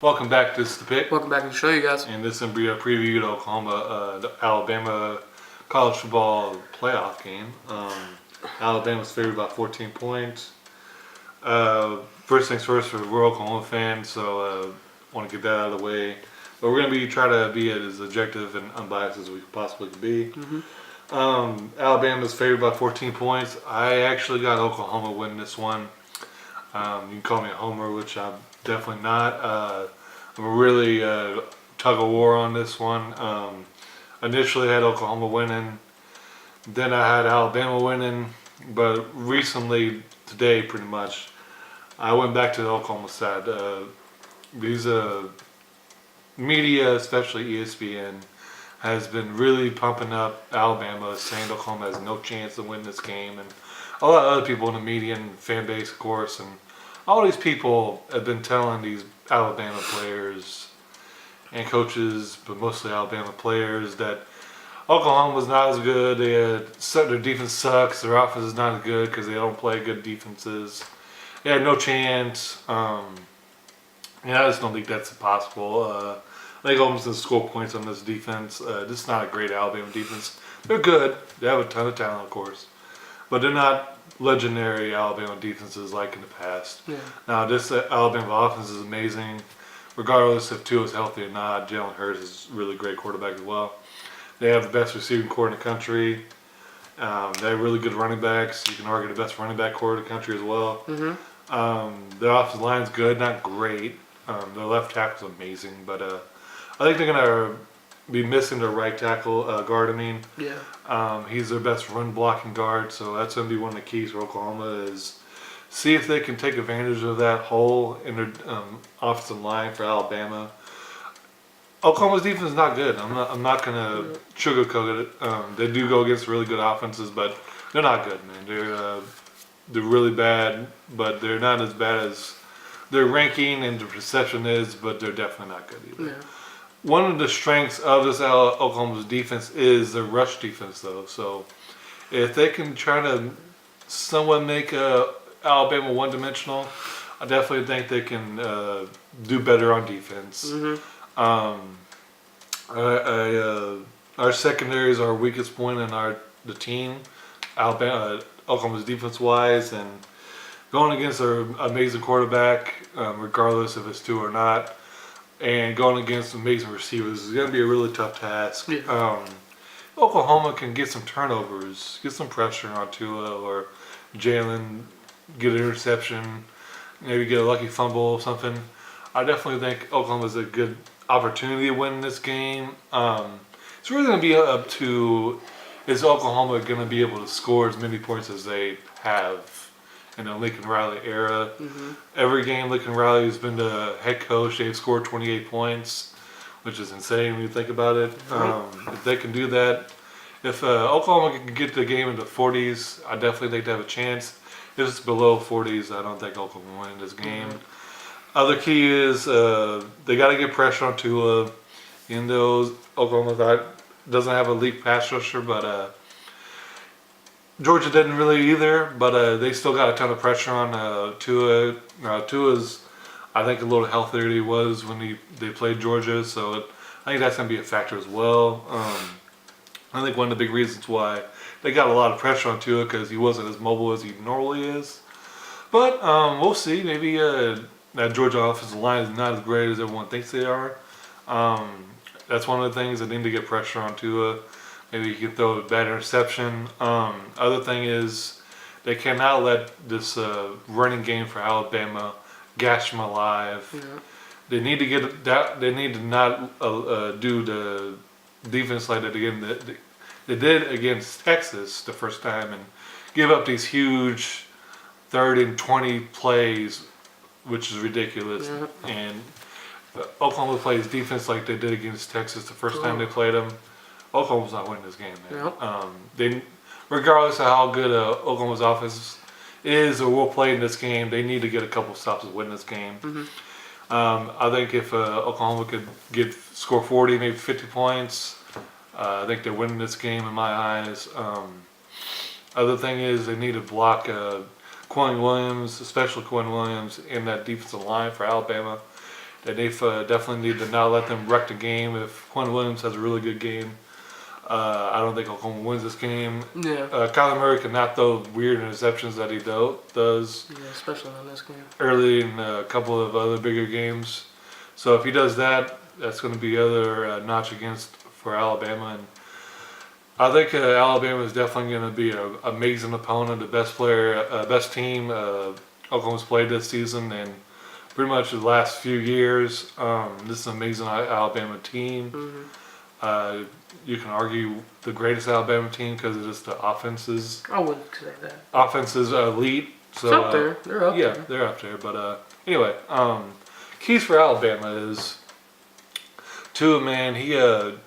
Welcome back. This is The Pick. Welcome back to the show, you guys. And this is going to be a preview to the Alabama college football playoff game. Alabama's favored by 14 points. First things first, we're Oklahoma fans, so want to get that out of the way. But we're going to try to be as objective and unbiased as we possibly can be. Alabama's favored by 14 points. I actually got Oklahoma winning this one. You can call me a homer, which I'm definitely not. I'm really tug of war on this one. Initially I had Oklahoma winning, then I had Alabama winning, but recently, today pretty much, I went back to the Oklahoma side. These media, especially ESPN, has been really pumping up Alabama, saying Oklahoma has no chance to win this game, and a lot of other people in the media and fan base, of course, and all these people have been telling these Alabama players and coaches, but mostly Alabama players, that Oklahoma was not as good. Their defense sucks. Their offense is not as good because they don't play good defenses. They had no chance. I just don't think that's possible. I think Oklahoma's going to score points on this defense. This is not a great Alabama defense. They're good. They have a ton of talent, of course, but they're not legendary Alabama defenses like in the past. Yeah. Now, this Alabama offense is amazing, regardless if Tua is healthy or not. Jalen Hurts is a really great quarterback as well. They have the best receiving core in the country. They have really good running backs. You can argue the best running back core in the country as well. Their offensive line is good, not great. Their left tackle is amazing, but I think they're going to be missing their right tackle, guard. He's their best run blocking guard, so that's going to be one of the keys for Oklahoma, is see if they can take advantage of that hole in their offensive line for Alabama. Oklahoma's defense is not good. I'm not going to sugarcoat it. They do go against really good offenses, but they're not good, man. They're really bad, but they're not as bad as their ranking and the perception is, but they're definitely not good either. Yeah. One of the strengths of this Oklahoma's defense is the rush defense, though. So if they can try to somewhat make Alabama one-dimensional, I definitely think they can do better on defense. Our secondary is our weakest point in the team, Oklahoma's defense-wise, and going against our amazing quarterback, regardless if it's Tua or not, and going against amazing receivers is going to be a really tough task. Yeah. Oklahoma can get some turnovers, get some pressure on Tua or Jalen, get an interception, maybe get a lucky fumble or something. I definitely think Oklahoma's a good opportunity to win this game. It's really going to be up to, is Oklahoma going to be able to score as many points as they have in the Lincoln Riley era. Every game Lincoln Riley has been the head coach, they've scored 28 points, which is insane when you think about it. If they can do that, if Oklahoma can get the game into 40s, I definitely think they have a chance. If it's below 40s, I don't think Oklahoma will win this game. Other key is they got to get pressure on Tua. Even though Oklahoma doesn't have a elite pass rusher, but Georgia didn't really either, but they still got a ton of pressure on Tua. Tua's, I think, a little healthier than he was when they played Georgia, so I think that's going to be a factor as well. I think one of the big reasons why they got a lot of pressure on Tua, because he wasn't as mobile as he normally is. But we'll see. Maybe that Georgia offensive line is not as great as everyone thinks they are. That's one of the things that need to get pressure on Tua. Maybe he can throw a bad interception. Other thing is they cannot let this running game for Alabama gash them alive. Yeah. They need to get that. They need to not do the defense like that again. They did against Texas the first time and give up these huge 3rd and 20 plays, which is ridiculous. And Oklahoma plays defense like they did against Texas the first time they played them. Oklahoma's not winning this game, man. They, regardless of how good Oklahoma's offense is or will play in this game, they need to get a couple stops to win this game. I think if Oklahoma could score 40, maybe 50 points, I think they're winning this game in my eyes. Other thing is they need to block Quinn Williams, especially Quinn Williams, in that defensive line for Alabama. and they definitely need to not let them wreck the game. If Quinn Williams has a really good game, I don't think Oklahoma wins this game. Yeah. Kyler Murray cannot throw weird interceptions that he does. Yeah, especially on this game. Early in a couple of other bigger games. So if he does that, that's going to be other notch against for Alabama. And I think Alabama is definitely going to be an amazing opponent, the best player, best team Oklahoma's played this season, and pretty much the last few years. This is an amazing Alabama team. Mm-hmm. You can argue the greatest Alabama team because of just the offenses. I wouldn't say that. Offenses elite. So, it's up there. They're up there. Yeah, they're up there. But anyway, keys for Alabama is Tua, man, he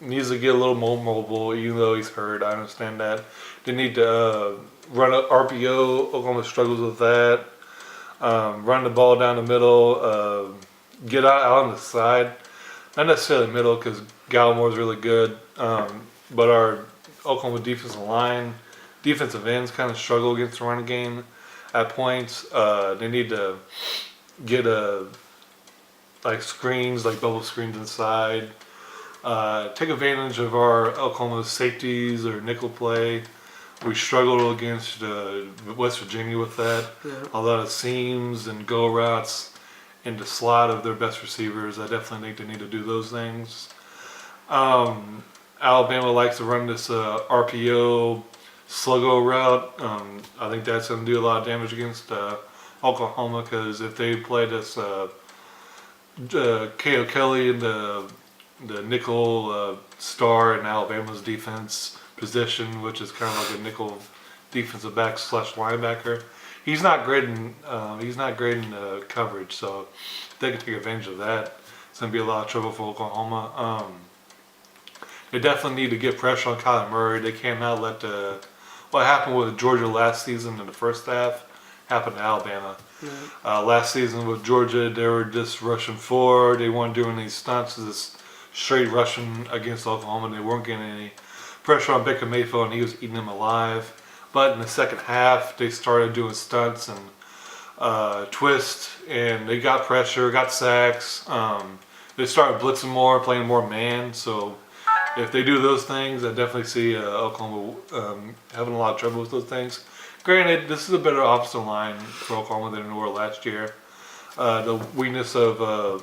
needs to get a little more mobile, even though he's hurt. I understand that. They need to run an RPO. Oklahoma struggles with that. Run the ball down the middle. Get out on the side. Not necessarily middle because Gallimore's really good. But our Oklahoma defensive ends kind of struggle against the run game at points. They need to get screens, like bubble screens inside. Take advantage of our Oklahoma safeties or nickel play. We struggled against West Virginia with that. Yeah. A lot of seams and go routes in the slot of their best receivers. I definitely think they need to do those things. Alabama likes to run this RPO sluggo route. I think that's going to do a lot of damage against Oklahoma because if they play this K.O. Kelly in the nickel star in Alabama's defense position, which is kind of like a nickel defensive back / linebacker. He's not great in coverage, so they can take advantage of that. It's going to be a lot of trouble for Oklahoma. They definitely need to get pressure on Kyler Murray. They cannot let what happened with Georgia last season in the first half happen to Alabama. Mm-hmm. Last season with Georgia, they were just rushing forward. They weren't doing these stunts, just straight rushing against Oklahoma. They weren't getting any pressure on Baker Mayfield, and he was eating them alive. But in the second half, they started doing stunts and twists, and they got pressure, got sacks. They started blitzing more, playing more man. So if they do those things, I definitely see Oklahoma having a lot of trouble with those things. Granted, this is a better offensive line for Oklahoma than it were last year. The weakness of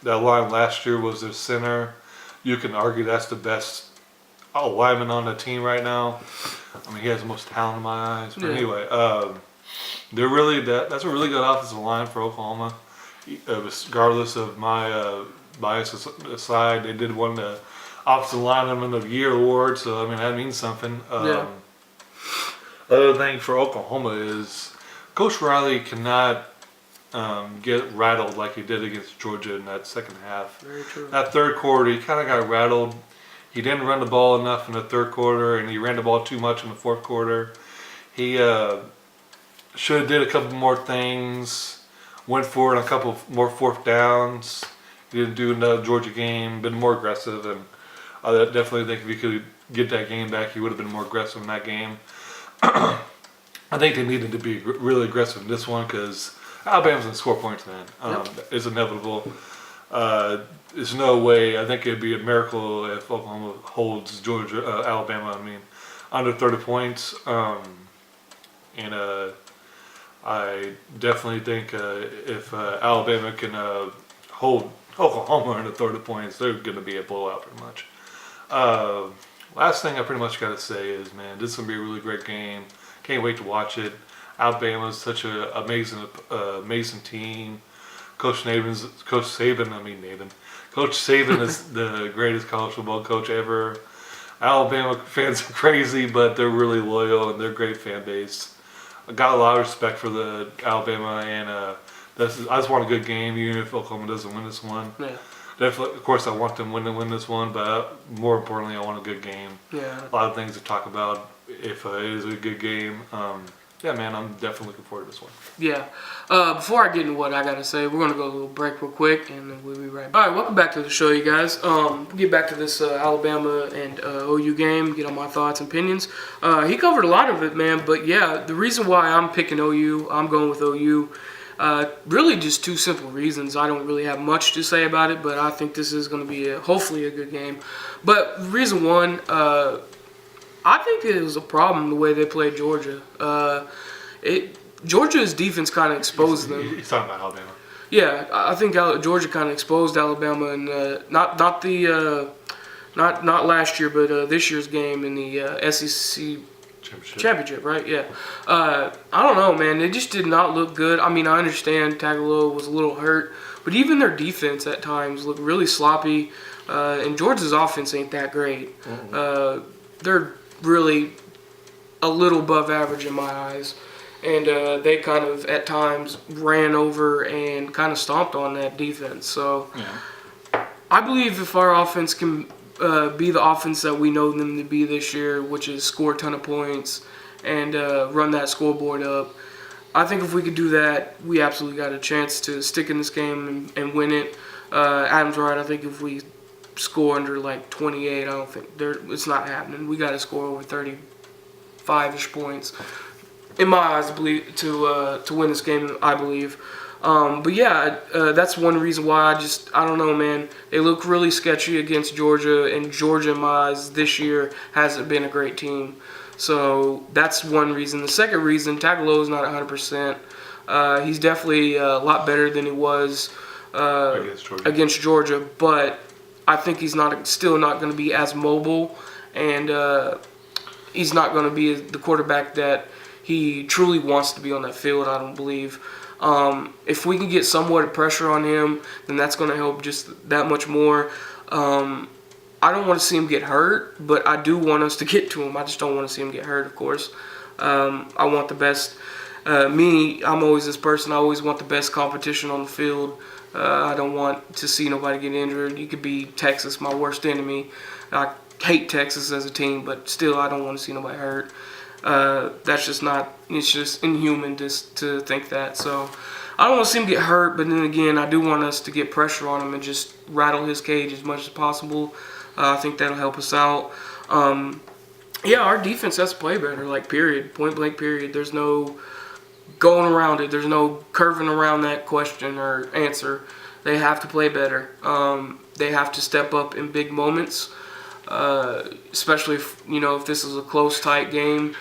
that line last year was their center. You can argue that's the best lineman on the team right now. I mean, he has the most talent in my eyes. But anyway, they're really that's a really good offensive line for Oklahoma. Regardless of my bias aside, they did win the Offensive Lineman of the Year award, so I mean that means something. Other thing for Oklahoma is Coach Riley cannot get rattled like he did against Georgia in that second half. Very true. That third quarter, he kind of got rattled. He didn't run the ball enough in the third quarter, and he ran the ball too much in the fourth quarter. He should have did a couple more things, went for it on a couple more fourth downs. He didn't do another Georgia game, been more aggressive, and I definitely think if he could get that game back, he would have been more aggressive in that game. I think they needed to be really aggressive in this one because Alabama's going to score points, man. It's inevitable. There's no way. I think it'd be a miracle if Oklahoma holds Alabama, under 30 points. And I definitely think if Alabama can hold Oklahoma under 30 points, they're going to be a blowout pretty much. Last thing I pretty much got to say is, man, this is going to be a really great game. Can't wait to watch it. Alabama's such an amazing team. Coach Saban is the greatest college football coach ever. Alabama fans are crazy, but they're really loyal and they're a great fan base. I got a lot of respect for the Alabama, and I just want a good game, even if Oklahoma doesn't win this one. Yeah. Definitely, of course, I want them to win this one, but more importantly, I want a good game. Yeah. A lot of things to talk about if it is a good game. Yeah, man, I'm definitely looking forward to this one. Yeah. Before I get into what I got to say, we're going to go a little break real quick, and then we'll be right back. All right, welcome back to the show, you guys. Get back to this Alabama and OU game, get on my thoughts and opinions. He covered a lot of it, man, but yeah, the reason why I'm picking OU, I'm going with OU. Really just two simple reasons. I don't really have much to say about it, but I think this is going to be hopefully a good game. But reason one, I think it was a problem the way they played Georgia. Georgia's defense kind of exposed them. He's talking about Alabama. Yeah, I think Georgia kind of exposed Alabama, and not last year, but this year's game in the SEC championship, right? Yeah. I don't know, man. They just did not look good. I mean, I understand Tagovailoa was a little hurt, but even their defense at times looked really sloppy. And Georgia's offense ain't that great. They're really a little above average in my eyes. And they kind of, at times, ran over and kind of stomped on that defense. So I believe if our offense can be the offense that we know them to be this year, which is score a ton of points and run that scoreboard up, I think if we could do that, we absolutely got a chance to stick in this game and win it. Adam's right. I think if we score under like 28, I don't think it's not happening. We got to score over 35-ish points. In my eyes, to win this game, I believe. But yeah, that's one reason why I don't know, man. They look really sketchy against Georgia, and Georgia, in my eyes, this year hasn't been a great team. So that's one reason. The second reason, Tagovailoa is not 100%. He's definitely a lot better than he was against Georgia, but I think he's still not going to be as mobile, and he's not going to be the quarterback that he truly wants to be on that field, I don't believe. If we can get somewhat of pressure on him, then that's going to help just that much more. I don't want to see him get hurt, but I do want us to get to him. I just don't want to see him get hurt, of course. I want the best. I'm always this person. I always want the best competition on the field. I don't want to see nobody get injured. You could be Texas, my worst enemy. I hate Texas as a team, but still I don't want to see nobody hurt. That's just not, it's just inhuman just to think that. So I don't want to see him get hurt, but then again, I do want us to get pressure on him and just rattle his cage as much as possible. I think that'll help us out. Yeah, our defense has to play better, like period, point blank period. There's no going around it. There's no curving around that question or answer. They have to play better. They have to step up in big moments, especially if this is a close, tight game,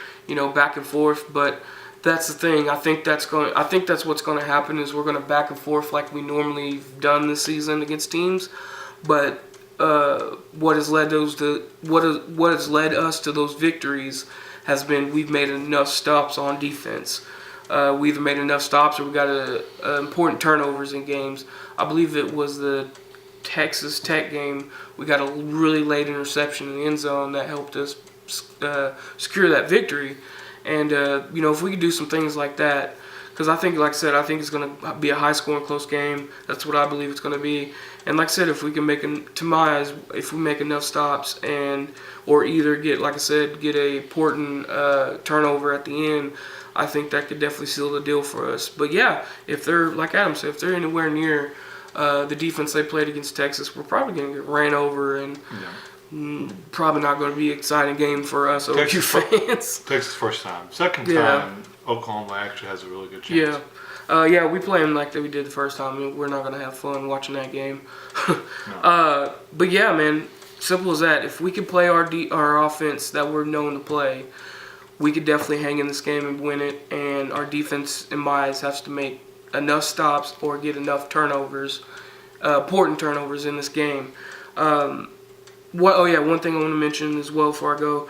back and forth. But that's the thing. I think that's what's going to happen is we're going to back and forth like we normally have done this season against teams. But what has led us to those victories has been we've made enough stops on defense. We've made enough stops, or we got important turnovers in games. I believe it was the Texas Tech game. We got a really late interception in the end zone that helped us secure that victory. And if we could do some things like that, because I think, like I said, I think it's going to be a high-scoring, close game. That's what I believe it's going to be. And like I said, if we can to my eyes, if we make enough stops or either get a important turnover at the end, I think that could definitely seal the deal for us. But yeah, if they're, like Adam said, if they're anywhere near the defense they played against Texas, we're probably going to get ran over and probably not going to be an exciting game for us OU fans. Texas first time. Second time, Oklahoma actually has a really good chance. Yeah, we play them like we did the first time. We're not going to have fun watching that game. No. But yeah, man, simple as that. If we can play our offense that we're known to play, we could definitely hang in this game and win it. And our defense, in my eyes, has to make enough stops or get enough turnovers, important turnovers in this game. One thing I want to mention as well before I go.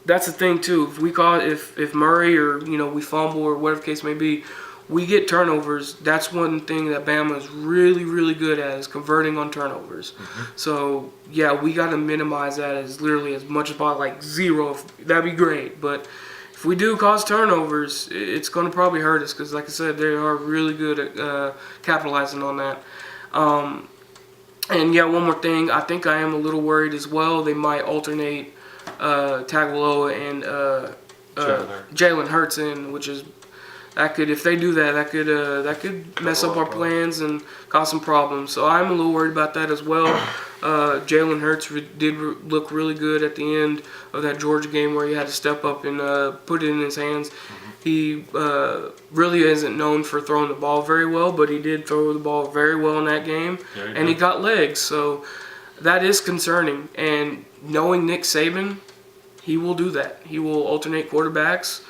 That's the thing too. If Murray or we fumble or whatever the case may be, we get turnovers. That's one thing that Bama is really, really good at is converting on turnovers. Mm-hmm. So yeah, we got to minimize that as literally as much as possible, like zero. That'd be great. But if we do cause turnovers, it's going to probably hurt us because, like I said, they are really good at capitalizing on that. And yeah, one more thing. I think I am a little worried as well. They might alternate Tagovailoa and Jalen Hurts in, which is if they do that could mess up our plans and cause some problems. So I'm a little worried about that as well. Jalen Hurts look really good at the end of that Georgia game where he had to step up and put it in his hands. He really isn't known for throwing the ball very well, but he did throw the ball very well in that game, and he got legs. So that is concerning. And knowing Nick Saban, he will do that. He will alternate quarterbacks.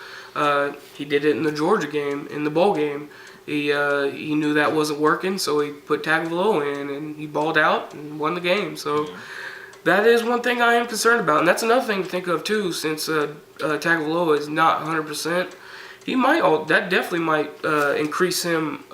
He did it in the Georgia game, in the bowl game. He knew that wasn't working, so he put Tagovailoa in, and he balled out and won the game. So that is one thing I am concerned about, and that's another thing to think of too. Since Tagovailoa is not 100%, that definitely might increase him,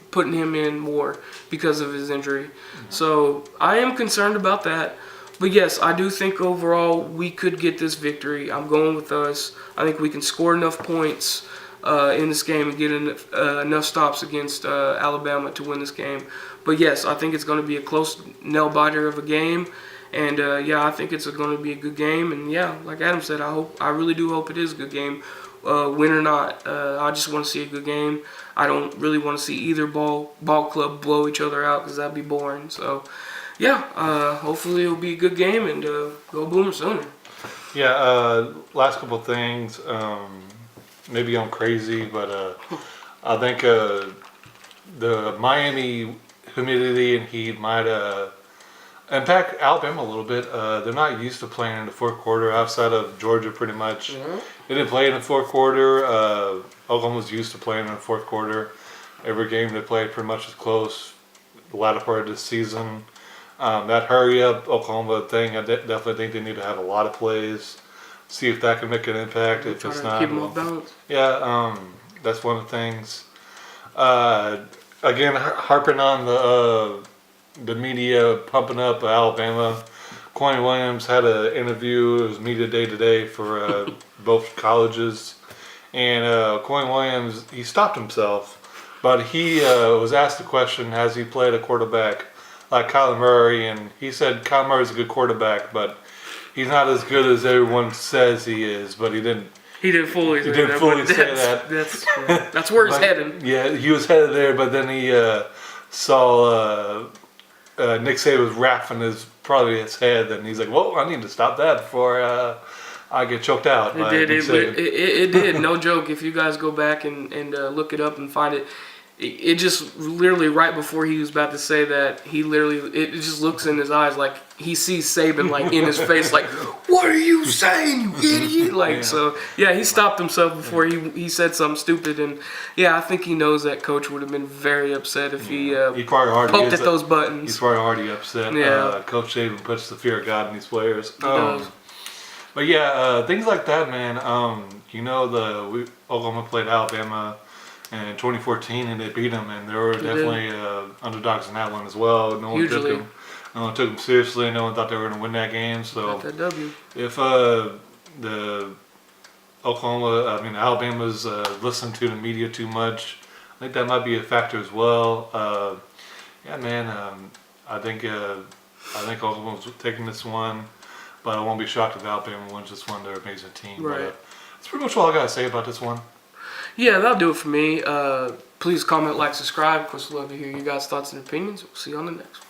putting him in more because of his injury. So I am concerned about that. But yes, I do think overall we could get this victory. I'm going with us. I think we can score enough points in this game and get enough stops against Alabama to win this game. But yes, I think it's going to be a close nail-biter of a game. And I think it's going to be a good game. And yeah, like Adam said, I really do hope it is a good game, win or not. I just want to see a good game. I don't really want to see either ball club blow each other out because that'd be boring. So yeah, hopefully it'll be a good game and go Boomer Sooner. Yeah, last couple of things. Maybe I'm crazy, but I think the Miami humidity and heat might impact Alabama a little bit. They're not used to playing in the fourth quarter outside of Georgia pretty much. They didn't play in the fourth quarter. Oklahoma's used to playing in the fourth quarter. Every game they played pretty much as close the latter part of the season. That hurry up Oklahoma thing, I definitely think they need to have a lot of plays. See if that can make an impact. If it's not, keep them off balance. Yeah, that's one of the things. Again, harping on the media pumping up Alabama. Quinn Williams had an interview. It was media day today for both colleges, and Quinn Williams, he stopped himself, but he was asked the question: has he played a quarterback like Kyler Murray? And he said Kyler Murray's a good quarterback, but he's not as good as everyone says he is. But he didn't. He didn't fully say that. That's where he's heading. Yeah, he was headed there, but then he saw Nick Saban was wrapping probably his head, and he's like, "Whoa, I need to stop that before I get choked out." It did. No joke. If you guys go back and look it up and find it. It just literally right before he was about to say that, it just looks in his eyes like he sees Saban like in his face like, "What are you saying, you idiot?" Like, so yeah, he stopped himself before he said something stupid. And yeah, I think he knows that coach would have been very upset if he poked at those buttons. He's probably already upset. Yeah. Coach Saban puts the fear of God in these players. He does. But yeah, things like that, man. Oklahoma played Alabama in 2014, and they beat them, and they were definitely underdogs in that one as well. No one took them seriously. No one thought they were going to win that game. So got that W. If Alabama's listening to the media too much, I think that might be a factor as well. I think Oklahoma's taking this one, but I won't be shocked if Alabama wins this one. They're an amazing team. Right. But, that's pretty much all I got to say about this one. Yeah, that'll do it for me. Please comment, like, subscribe. Of course, we'd love to hear you guys' thoughts and opinions. We'll see you on the next one.